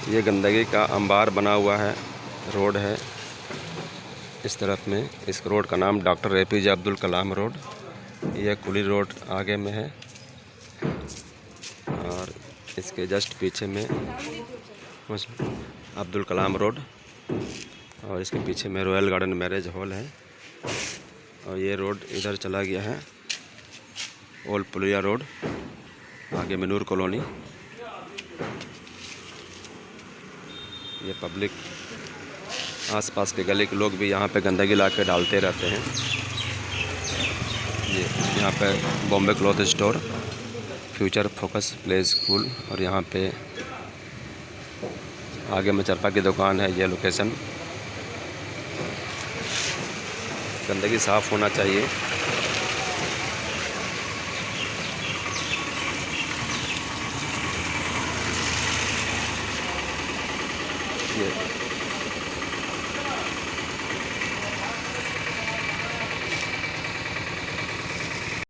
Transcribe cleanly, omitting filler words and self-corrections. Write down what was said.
ये गंदगी का अंबार बना हुआ है, रोड है इस तरफ में। इस रोड का नाम doctor APJ Abdul Kalam road. यह कुली रोड आगे में है और इसके जस्ट पीछे में अब्दुल कलाम रोड और इसके पीछे में रॉयल गार्डन मैरिज हॉल है। और ये रोड इधर चला गया है ओल्ड पुलिया रोड, आगे में नूर कॉलोनी। ये पब्लिक आसपास के गली के लोग भी यहाँ पे गंदगी ला के डालते रहते हैं। ये यहाँ पे Bombay cloth store, future focus play school और यहाँ पे आगे में चरपा की दुकान है। ये लोकेशन, गंदगी साफ़ होना चाहिए। ये